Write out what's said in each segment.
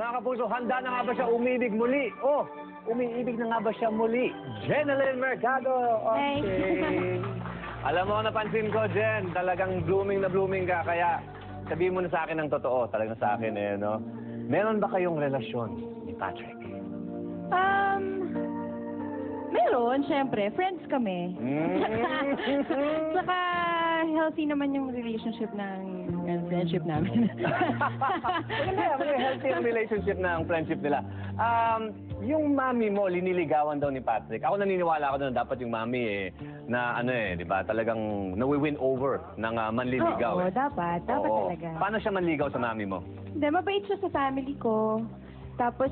Mga kapuso, handa na nga ba siya umibig muli? Oh, umiibig na nga ba siya muli? Jenalyn Mercado! Okay. Alam mo, napansin ko, Jen, talagang blooming na blooming ka, kaya sabihin mo na sa akin ng totoo, talagang sa akin no? Meron ba kayong relasyon ni Patrick? Meron, syempre. Friends kami. Saka, healthy naman yung relationship friendship namin. Maganda, healthy yung relationship ng friendship nila. Yung mami mo, liniligawan daw ni Patrick. Ako naniniwala ako na dapat yung mami na di ba, talagang nawi-win over ng manliligaw. Oo, dapat. Dapat talaga. Paano siya manligaw sa mami mo? Hindi, mabait siya sa family ko. Tapos,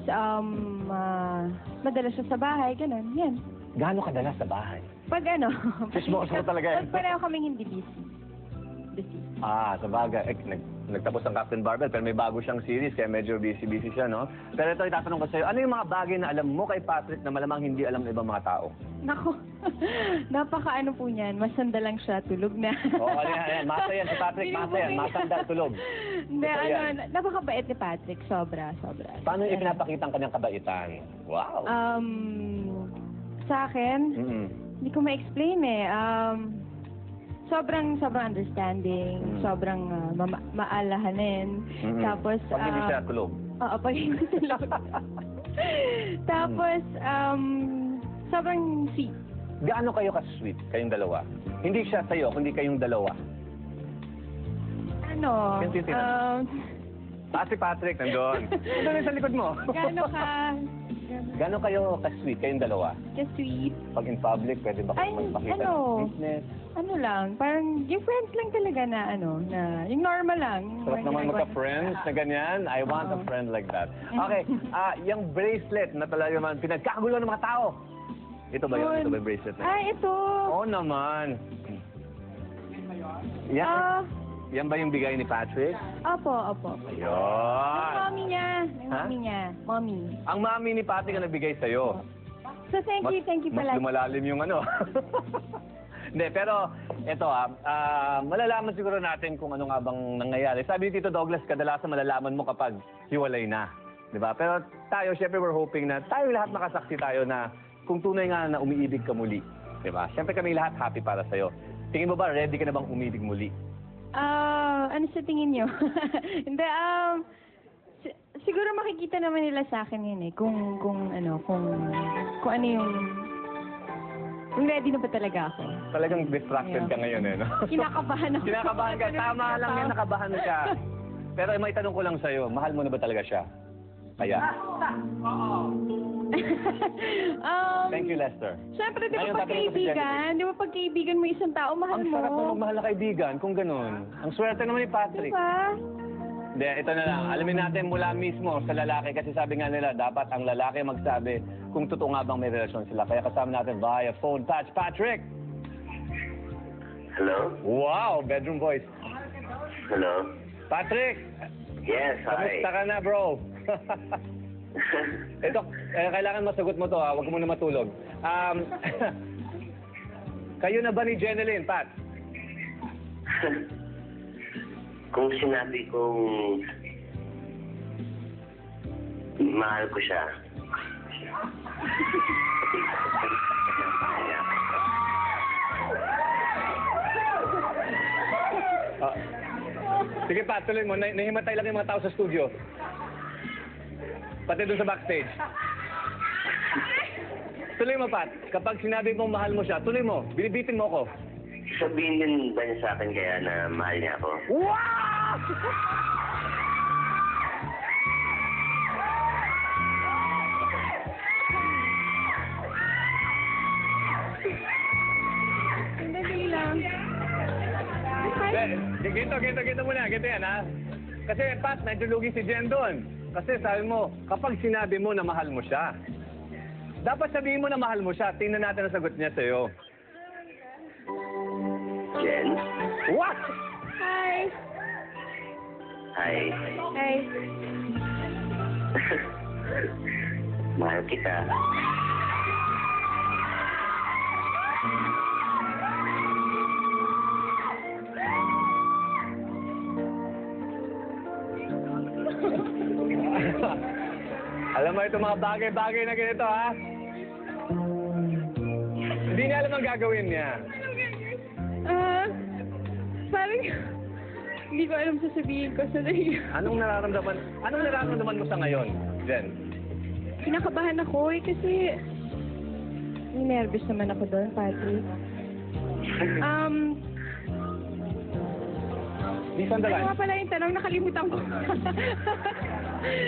madalas siya sa bahay, ganun. Yan. Gaano kadalas sa bahay? Pag Chismoso talaga Pag pareho kaming hindi busy. Sa bagay. Nagtapos ang Captain Barbell, pero may bago siyang series, kaya medyo busy-busy siya, no? Pero ito, itatanong ko sa'yo, ano yung mga bagay na alam mo kay Patrick na malamang hindi alam ng ibang mga tao? Naku, napaka-ano po niyan, masanda lang siya, tulog na. Oo, yan. Masa yan si Patrick, masa yan. Masanda, tulog. Hindi, napakabait ni Patrick, sobra. Paano ipinapakita ang kanyang kabaitan? Wow! Sa akin, hindi ko ma-explain sobrang understanding, sobrang maalahanin. Tapos, pag hindi siya tulog. Oo, pag hindi tulog. Tapos, sobrang sweet. Gaano kayo ka-sweet, kayong dalawa? Hindi siya sa'yo, kundi kayong dalawa. Si Patrick, nandun. Nandun sa likod mo. Gaano kayo ka-sweet, kayong dalawa? Ka-sweet. Pag in public, pwede ba kayo magpakita ng business? Ano lang, parang yung friends lang talaga na yung normal lang. Sarap naman magka-friends na ganyan. I want a friend like that. Okay, yung bracelet na talaga naman pinagkagulo ng mga tao. Ito ba yun? Ito ba yung bracelet na yun? Ito. Oo naman. Yan ba yung bigay ni Patrick? Opo. Ayun. Ang mommy niya. Mommy. Ang mami ni Patrick ang nagbigay sa'yo. So, thank you pala. Mas lumalalim yung Hindi, pero ito malalaman siguro natin kung ano nga bang nangyayari. Sabi ni Tito Douglas, kadalasan malalaman mo kapag hiwalay na. Diba? Pero tayo, syempre we're hoping na tayo lahat makasaksi tayo na kung tunay nga na umiibig ka muli. Diba? Syempre kami lahat happy para sa'yo. Tingin mo ba, ready ka na bang umibig muli? Ano sa tingin niyo? Hindi, siguro makikita naman nila sa akin yun kung ano yung kung ready na ba talaga ako. Talagang distracted ka ngayon no? Kinakabahan ako. Kinakabahan ka. Tama lang yan, nakabahan ka. Pero may tanong ko lang sa'yo, mahal mo na ba talaga siya? Kaya? Thank you, Lester. Siyempre, di ba pagkaibigan? Di ba pagkaibigan mo isang tao, mahal mo? Ang sarap mo magmahal na kaibigan, kung ganun. Ang swerte naman ni Patrick. Diba? Hindi, ito na lang. Alamin natin mula mismo sa lalaki kasi sabi nga nila, dapat ang lalaki magsabi kung totoo nga bang may relasyon sila. Kaya kasama natin via phone touch. Patrick! Hello? Wow, bedroom voice. Hello? Patrick! Yes, hi. Kamusta ka na, bro? Ito, kailangan masagot mo to huwag mo na matulog. Kayo na ba ni Jenalyn, Pat? Kung sinabi kong mahal ko siya. Sige, Pat, tuloy mo. Nahimatay lang yung mga tao sa studio. Pati doon sa backstage. Tuloy mo, Pat. Kapag sinabi mong mahal mo siya, tuloy mo. Binibitin mo ako. Sabihin din ba niya sa akin kaya na mahal niya ako? Wow! Hindi lang. Gito muna. Gito yan, ha? Kasi, Pat, medyo lugi si Jen doon. Kasi sabi mo, kapag sinabi mo na mahal mo siya, dapat sabihin mo na mahal mo siya. Tingnan natin ang sagot niya sa'yo. Jen? What? Hi. Hi. Hi. Mahal kita. Alam mo, itong mga bagay-bagay na ganito, ha? Hindi niya alam ang gagawin niya. Parang, hindi ko alam sasabihin ko sa narinig. Anong nararamdaman mo sa ngayon, Jen? Kinakabahan ako kasi nervous naman ako doon, Patrick. Di sandali. Ano nga pala yung tanong? Nakalimutan ko.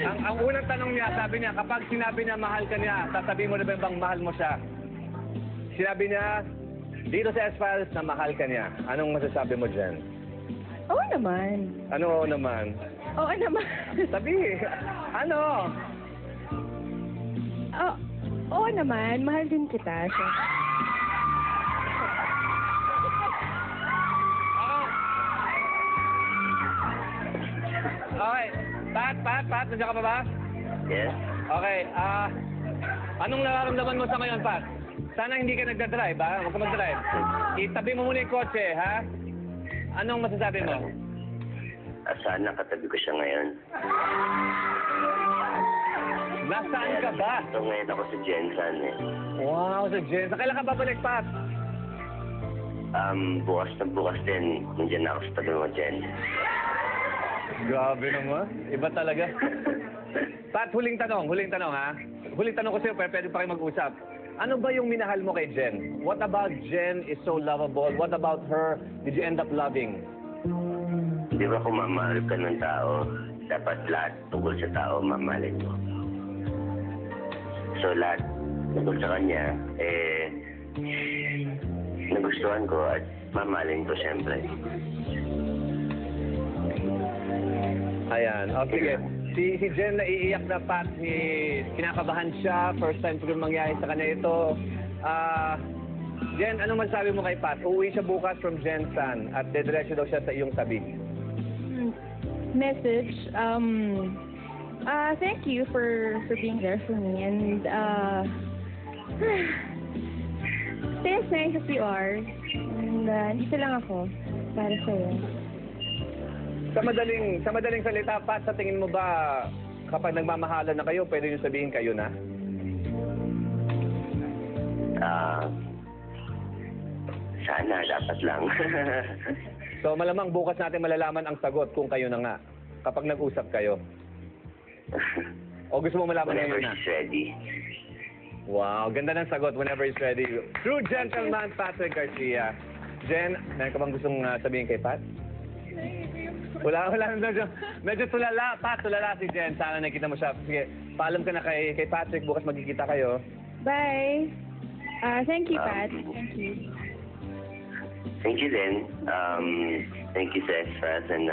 Ang unang tanong niya, sabi niya, kapag sinabi niya mahal ka niya, sasabihin mo na ba bang mahal mo siya? Sinabi niya, dito sa S-Files na mahal ka niya. Anong masasabi mo, Jen? Oo naman. Ano oo naman? Oo naman. Sabi, ano? Oo naman. Mahal din kita. So, Okay. Pat, nandiyan ka pa ba? Yes? Okay, anong nararamdaman mo sa ngayon, Pat? Sana hindi ka nagdadrive, ha? Huwag ka mag-drive. Itabi mo muna yung kotse, ha? Anong masasabi mo? Sana katabi ko siya ngayon. Nasaan ka ba? Ito ngayon ako sa Jensen eh. Wow, sa Jen. Kailan ka babalik, Pat? Bukas na bukas din. Nandiyan na ako sa tabi mo, Jen. Grabe naman. Iba talaga. Pat, huling tanong, ha? Huling tanong ko sa'yo, pero pwede pa kayo mag-usap. Ano ba yung minahal mo kay Jen? What about Jen is so lovable? What about her did you end up loving? Di ba kung mamahal ka ng tao, dapat lahat tungkol sa tao mamahalin mo. So lahat tungkol sa kanya, nagustuhan ko at mamahalin ko siyempre. Ayan. O, sige. Si Jen naiiyak na, Pat. Kinakabahan siya. First time ko mangyari sa kanya ito. Jen, anong masasabi mo kay Pat? Uuwi siya bukas from Jensen at dediretso daw siya sa iyong tabi. message. Thank you for being there for me. And stay as nice as you are. And dito lang ako para sa'yo. Sa madaling salita, Pat, sa tingin mo ba kapag nagmamahalan na kayo, pwede nyo sabihin kayo na? Sana, dapat lang. So malamang bukas natin malalaman ang sagot kung kayo na nga. Kapag nag-usap kayo. O gusto mo malaman Whenever ngayon na? she's ready. Wow, ganda ng sagot. Whenever he's ready. True gentleman, Patrick Garcia. Jen, meron ka bang gustong sabihin kay Pat? Wala. Medyo tulala. Pat, tulala si Jen. Sana nakita mo siya. Sige, paalam ka na kay Patrick. Bukas magkikita kayo. Bye. Thank you, Pat. Thank you. Thank you din. Thank you sa Express and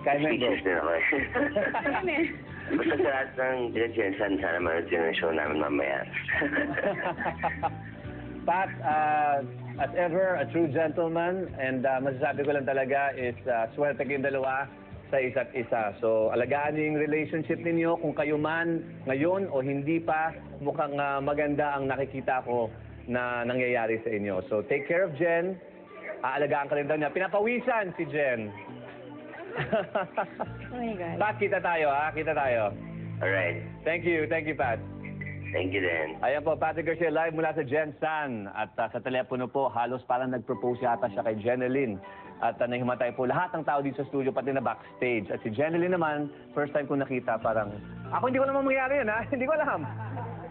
Kaya mo speechless din ako eh. Ano? Basta sa lahat ng Jensen, sana manood yun ang show namin mamaya. Pat, as ever, a true gentleman. And masasabi ko lang talaga is swerte kayong dalawa sa isa't isa. So, alagaan niyo yung relationship ninyo. Kung kayo man ngayon o hindi pa, mukhang maganda ang nakikita ko na nangyayari sa inyo. So, take care of Jen. Aalagaan ka rin daw niya. Pinapawisan si Jen. Oh my God. Pat, kita tayo, ha? Kita tayo. Alright. Thank you, Pat. Thank you din. Ayan po, Patrick Garcia live mula sa Jensen. At sa telepono po, halos parang nag-propose yata siya kay Jeneline. At nahimatay po lahat ng tao dito sa studio, pati na backstage. At si Jeneline naman, first time ko nakita, parang, ako hindi ko naman mangyari yun, ha? Hindi ko alam.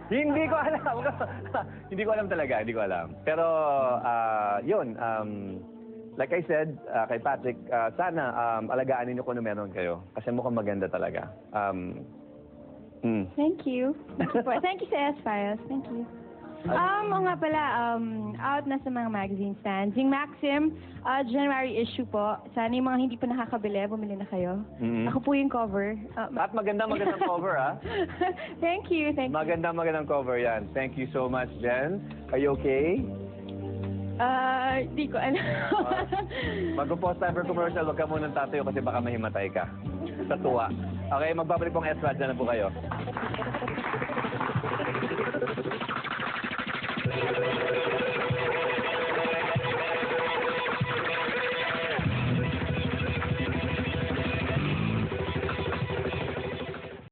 Hindi ko alam. Hindi ko alam talaga, hindi ko alam. Pero, yun, like I said, kay Patrick, sana alagaan ninyo kung ano meron kayo. Kasi mukhang maganda talaga. Thank you. Thank you sa S-Files. Thank you. Oo nga pala, out na sa mga magazine stands. Yung Maxim, January issue po. Sana yung mga hindi pa nakakabili, bumili na kayo. Ako po yung cover. At magandang cover, ha? Thank you. Magandang cover yan. Thank you so much, Jen. Are you okay? Di ko alam. Mag-post time for commercial, wag ka munang tatayo kasi baka mahimatay ka. Sa tuwa. Okay, magbabalik pong S-Rad, dyan na po kayo.